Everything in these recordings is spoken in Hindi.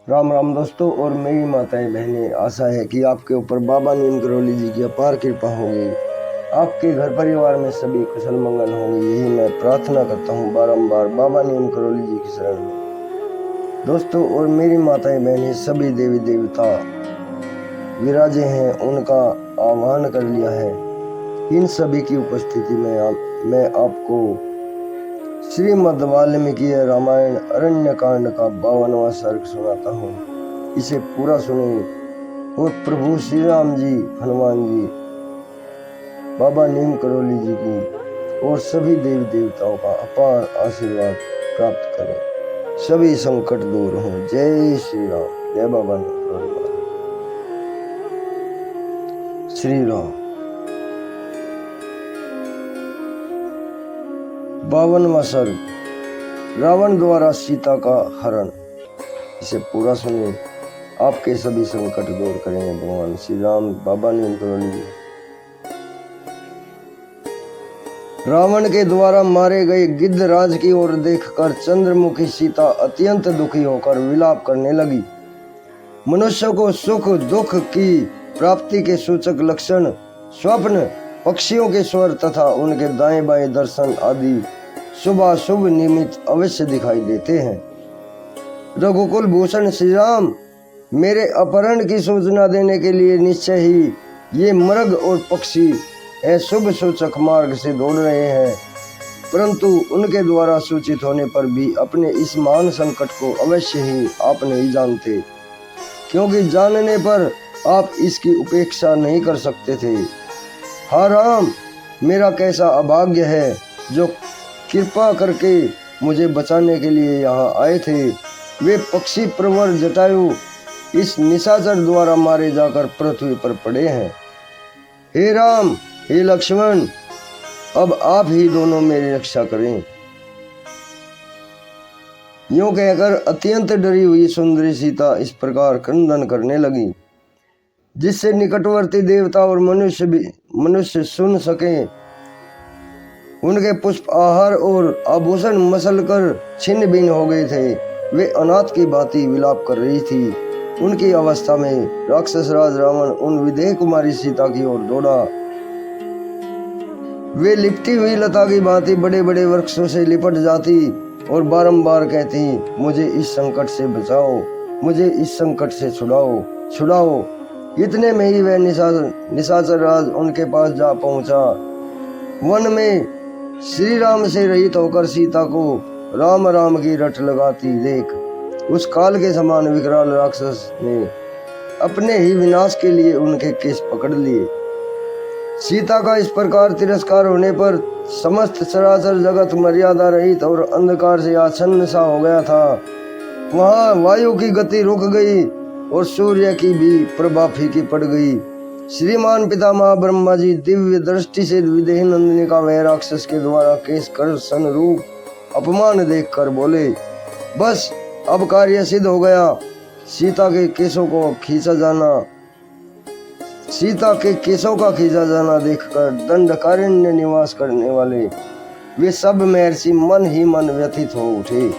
राम राम दोस्तों और मेरी माताएं बहनें, आशा है कि आपके ऊपर बाबा नीम करोली जी की अपार कृपा होगी। आपके घर परिवार में सभी कुशल मंगल होंगे, यही मैं प्रार्थना करता हूँ बारंबार बाबा नीम करोली जी की शरण में। दोस्तों और मेरी माताएं बहनें, सभी देवी देवता विराजे हैं, उनका आह्वान कर लिया है। इन सभी की उपस्थिति में मैं आपको श्रीमद् वाल्मीकि रामायण अरण्य कांड का 52वां सर्ग सुनाता हूँ। इसे पूरा सुने और प्रभु श्री राम जी, हनुमान जी, बाबा नीम करोली जी की और सभी देवी देवताओं का अपार आशीर्वाद प्राप्त करें, सभी संकट दूर हों। जय श्री राम, जय बाबा नीम करोली। श्री राम। 52वां सर्ग, रावण द्वारा सीता का हरण। इसे पूरा सुनिए, आपके सभी संकट दूर करेंगे भगवान श्री राम, बाबा नीम करोली। रावण के द्वारा मारे गए गिद्धराज की ओर देखकर चंद्रमुखी सीता अत्यंत दुखी होकर विलाप करने लगी। मनुष्य को सुख दुख की प्राप्ति के सूचक लक्षण स्वप्न, पक्षियों के स्वर तथा उनके दाएं बाएं दर्शन आदि शुभाशुभ निमित्त अवश्य दिखाई देते हैं। रघुकुल भूषण श्री राम, मेरे अपहरण की सूचना देने के लिए निश्चय ही ये मृग और पक्षी अशुभ सूचक मार्ग से दौड़ रहे हैं, परंतु उनके द्वारा सूचित होने पर भी अपने इस महान संकट को अवश्य ही आप नहीं जानते, क्योंकि जानने पर आप इसकी उपेक्षा नहीं कर सकते थे। हाँ राम, मेरा कैसा अभाग्य है जो कृपा करके मुझे बचाने के लिए यहाँ आए थे। वे पक्षी प्रवर जटायु इस निशाचर द्वारा मारे जाकर पृथ्वी पर पड़े हैं। हे राम, हे लक्ष्मण, अब आप ही दोनों मेरी रक्षा करें। यूं कहकर अत्यंत डरी हुई सुंदरी सीता इस प्रकार क्रंदन करने लगी, जिससे निकटवर्ती देवता और मनुष्य सुन सके। उनके पुष्प आहार और आभूषण मसल कर छिन्न भिन्न हो गए थे। वे अनाथ की भांति विलाप कर रही थी। उनकी अवस्था में राक्षस राज रावण उन विदेह कुमारी सीता की ओर दौड़ा। वे लिपटी हुई लता की भांति बड़े बड़े वृक्षों से लिपट जाती और बारंबार कहती, मुझे इस संकट से बचाओ, मुझे इस संकट से छुड़ाओ, छुड़ाओ। इतने में ही वह निशाचर राज उनके पास जा पहुंचा। वन में श्री राम से रहित होकर सीता को राम राम की रट लगाती देख उस काल के समान विकराल राक्षस ने अपने ही विनाश के लिए उनके केश पकड़ लिए। सीता का इस प्रकार तिरस्कार होने पर समस्त चराचर जगत मर्यादा रहित और अंधकार से आच्छन्न सा हो गया था। वहां वायु की गति रुक गई और सूर्य की भी प्रभा फीकी पड़ गई। श्रीमान पितामह ब्रह्मा जी दिव्य दृष्टि से विदेह नंदिनी का वह राक्षस के द्वारा केश कर्षण रूप अपमान देखकर बोले, बस अब कार्य सिद्ध हो गया। सीता के केशों का खींचा जाना देखकर दंडकारण्य निवास करने वाले वे सब महर्षि मन ही मन व्यथित हो उठे।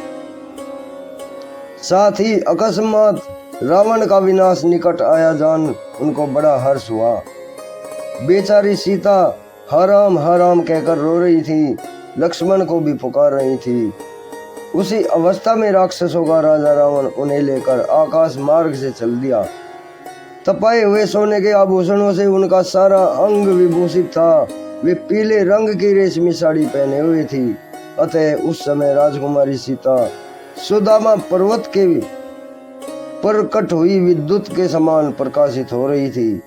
साथ ही अकस्मात रावण का विनाश निकट आया जान उनको बड़ा हर्ष हुआ। बेचारी सीता हराम कहकर रो रही थी, लक्ष्मण को भी पुकार रही थी। उसी अवस्था में राक्षसों का राजा रावण उन्हें लेकर आकाश मार्ग से चल दिया। तपाए हुए सोने के आभूषणों से उनका सारा अंग विभूषित था। वे पीले रंग की रेशमी साड़ी पहने हुए थी। अतः उस समय राजकुमारी सीता सुदामा पर्वत के प्रकट हुई विद्युत के समान प्रकाशित हो रही थी।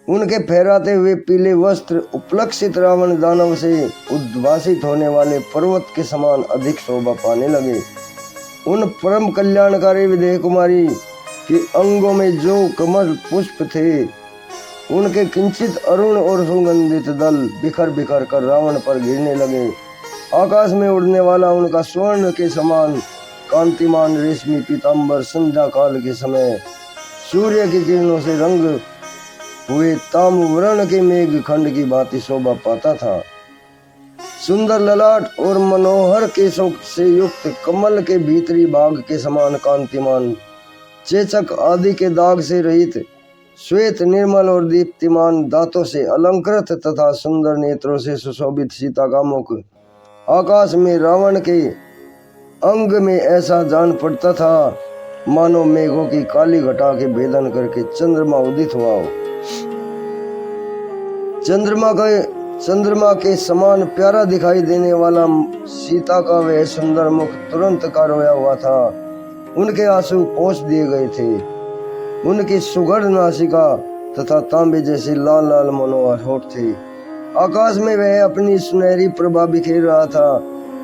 उनके फहराते हुए पीले वस्त्र उपलक्षित रावण दानव से उद्भासित होने वाले पर्वत के समान अधिक शोभा पाने लगे। उन परम कल्याणकारी विदेह कुमारी के अंगों में जो कमल पुष्प थे, उनके किंचित अरुण और सुगंधित दल बिखर बिखर कर रावण पर गिरने लगे। आकाश में उड़ने वाला उनका स्वर्ण के समान कांतिमान रेशमी पीताम्बर संध्या काल के समय सूर्य की किरणों से रंग हुए ताम्रवर्ण के मेघ खंड की भांति शोभा पाता था। सुंदर ललाट और मनोहर केशों से युक्त कमल के भीतरी भाग के समान कांतिमान चेचक आदि के दाग से रहित, श्वेत निर्मल और दीप्तिमान दांतों से अलंकृत तथा सुंदर नेत्रों से सुशोभित सीता का मुख आकाश में रावण के अंग में ऐसा जान पड़ता था मानो मेघों की काली घटा के भेदन करके चंद्रमा उदित हुआ हो। चंद्रमा के समान प्यारा दिखाई देने वाला सीता का वह सुंदर मुख तुरंत का रोया हुआ था। उनके आंसू पोंछ दिए गए थे। उनकी सुघड़ नासिका तथा तांबे जैसे लाल लाल मनोहर होठ थे। आकाश में वह अपनी सुनहरी प्रभा बिखेर रहा था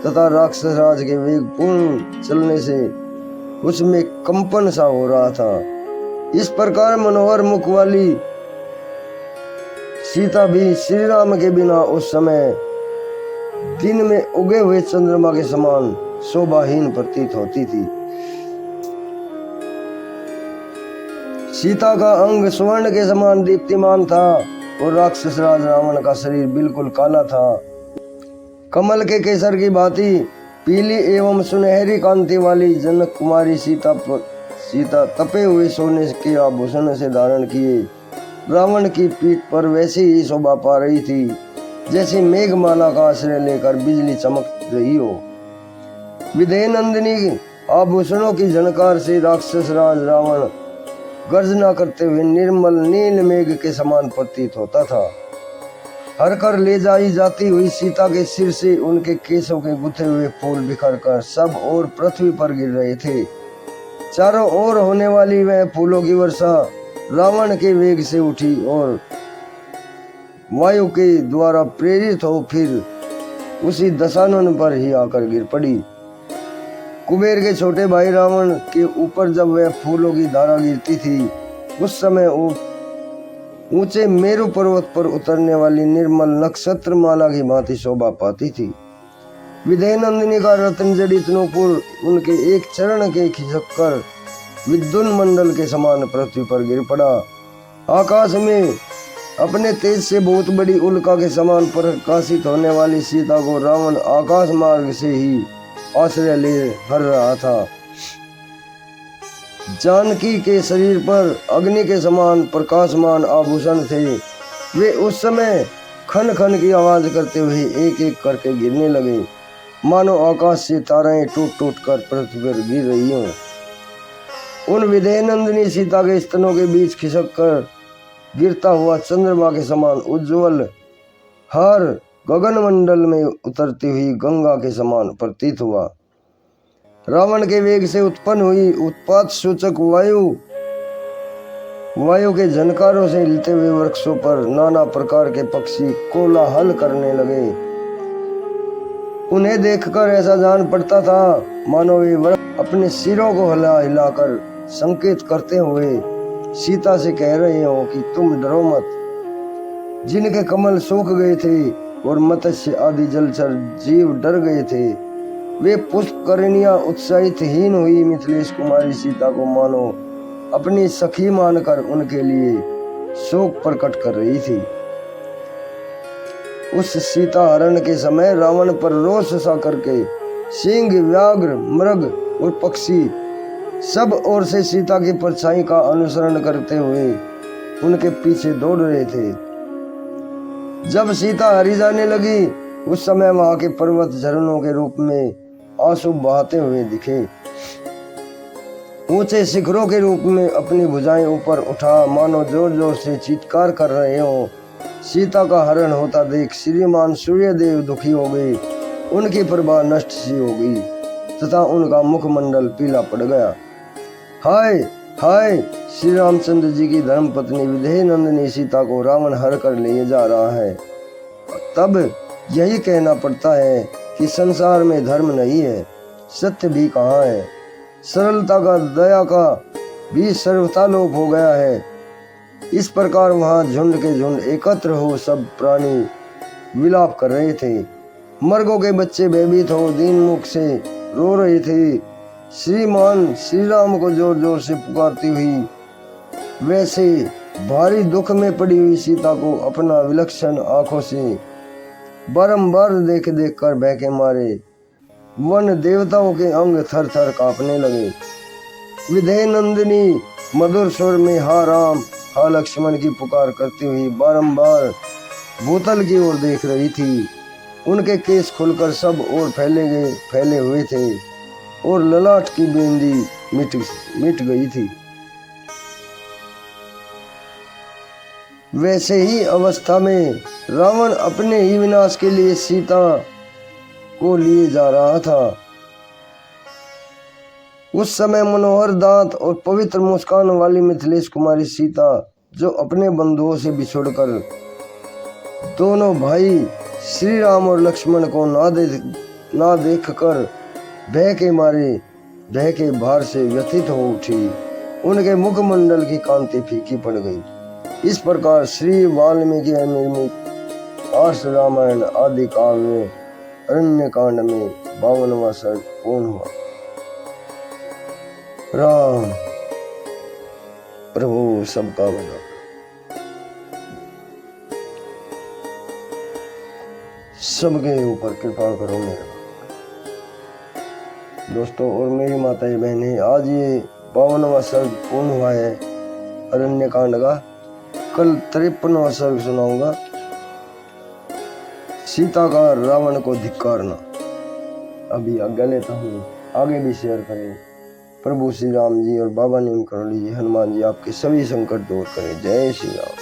तथा राक्षस राज के वेगपूर्ण चलने से उसमें कंपन सा हो रहा था। इस प्रकार मनोहर मुख वाली सीता भी श्री राम के बिना उस समय दिन में उगे हुए चंद्रमा के समान शोभाहीन प्रतीत होती थी। सीता का अंग स्वर्ण के समान दीप्तिमान था और राक्षस राज रावण का शरीर बिल्कुल काला था। कमल के केसर की भांति पीली एवं सुनहरी कांति वाली जनक कुमारी सीता तपे हुए सोने के आभूषण से धारण किए रावण की पीठ पर वैसी ही शोभा पा रही थी जैसे मेघमाला का आश्रय लेकर बिजली चमक रही हो। विदेह नंदिनी आभूषणों की झनकार से राक्षस राज रावण गर्जना करते हुए निर्मल नील मेघ के समान प्रतीत होता था। हर कर ले जाई जाती हुई सीता के सिर से उनके केसों के गुथे हुए फूल बिखर कर सब और पृथ्वी पर गिर रहे थे। चारों ओर होने वाली वह फूलों की वर्षा रावण के वेग से उठी और वायु के द्वारा प्रेरित हो फिर उसी दशानन पर ही आकर गिर पड़ी। कुबेर के छोटे भाई रावण के ऊपर जब वह फूलों की धारा गिरती थी उस समय ऊंचे मेरु पर्वत पर उतरने वाली निर्मल नक्षत्र माला की भांति शोभा पाती थी। विदेह नंदिनी का रत्न जड़ित नूपुर उनके एक चरण के खिसक कर विद्युन मंडल के समान पृथ्वी पर गिर पड़ा। आकाश में अपने तेज से बहुत बड़ी उल्का के समान प्रकाशित होने वाली सीता को रावण आकाश मार्ग से ही आश्रय ले हर रहा था। जानकी के शरीर पर अग्नि के समान प्रकाशमान आभूषण थे। वे उस समय खन खन की आवाज करते हुए एक एक करके गिरने लगे मानो आकाश से ताराएं टूट टूट कर पृथ्वी पर गिर रही हों। उन विदेह नंदिनी सीता के स्तनों के बीच खिसक कर गिरता हुआ चंद्रमा के समान उज्जवल हर गगन मंडल में उतरती हुई गंगा के समान प्रतीत हुआ। रावण के वेग से उत्पन्न हुई उत्पात सूचक वायु के झनकारों से हिलते हुए वृक्षों पर नाना प्रकार के पक्षी कोलाहल करने लगे। उन्हें देखकर ऐसा जान पड़ता था मानो वे वृक्ष अपने सिरों को हिला हिलाकर संकेत करते हुए सीता से कह रहे हो कि तुम डरो मत। जिनके कमल सूख गए थे और मत्स्य आदि जलचर जीव डर गए थे वे पुष्पकर्णियां उत्साहित हीन हुई मिथिलेश कुमारी सीता को मानो अपनी सखी मानकर उनके लिए शोक प्रकट कर रही थी। उस सीता हरण के समय रावण पर रोष सा करके सिंह व्याघ्र मृग और पक्षी सब ओर से सीता की परछाई का अनुसरण करते हुए उनके पीछे दौड़ रहे थे। जब सीता हरी जाने लगी उस समय वहां के पर्वत झरनों के रूप में आंसू बहाते हुए दिखे। ऊंचे शिखरों के रूप में अपनी भुजाएं ऊपर उठा मानो जोर जोर से चीत्कार कर रहे हो। सीता का हरण होता देख श्रीमान सूर्यदेव दुखी हो गए। उनकी प्रभा नष्ट सी हो गई तथा उनका मुखमंडल पीला पड़ गया। हाय हाय, श्री रामचंद्र जी की धर्मपत्नी विदेह नंदिनी सीता को रावण हर कर ले जा रहा है। तब यही कहना पड़ता है कि संसार में धर्म नहीं है, सत्य भी कहाँ है। सरलता का दया का भी सर्वथा लोप हो गया है। इस प्रकार वहां झुंड के झुंड एकत्र हो सब प्राणी विलाप कर रहे थे। मर्गों के बच्चे भयभीत हो दीन मुख से रो रहे थे। श्रीमान श्री राम को जोर जोर से पुकारती हुई वैसे भारी दुख में पड़ी हुई सीता को अपना विलक्षण आंखों से बारंबार देख देख कर बहके मारे वन देवताओं के अंग थर थर कांपने लगे। विधेय नंदिनी मधुर स्वर में हा राम हा लक्ष्मण की पुकार करती हुई बारंबार बोतल की ओर देख रही थी। उनके केस खुलकर सब ओर फैले हुए थे और ललाट की बेंदी मिट गई थी। वैसे ही अवस्था में रावण अपने ही विनाश के लिए सीता को लिए जा रहा था। उस समय मनोहर दांत और पवित्र मुस्कान वाली मिथिलेश कुमारी सीता, जो अपने बंधुओं से बिछुड़कर दोनों भाई श्री राम और लक्ष्मण को ना देखकर भय के भार से व्यथित हो उठी, उनके मुखमंडल की कांति फीकी पड़ गई। इस प्रकार श्री वाल्मीकि निर्मित आर्ष रामायण आदि काल में अरण्य कांड में 52वां सर्ग पूर्ण हुआ। राम प्रभु सबका भला। सबके ऊपर कृपा करो मेरे दोस्तों और मेरी माताएं बहनें। आज ये 52वां सर्ग पूर्ण हुआ है अरण्य कांड का। कल 53वां सर्ग सुनाऊंगा, सीता का रावण को धिक्कारना। अभी आज्ञा लेता हूँ, आगे भी शेयर करें। प्रभु श्री राम जी और बाबा नीम करोली जी हनुमान जी आपके सभी संकट दूर करें। जय श्री राम।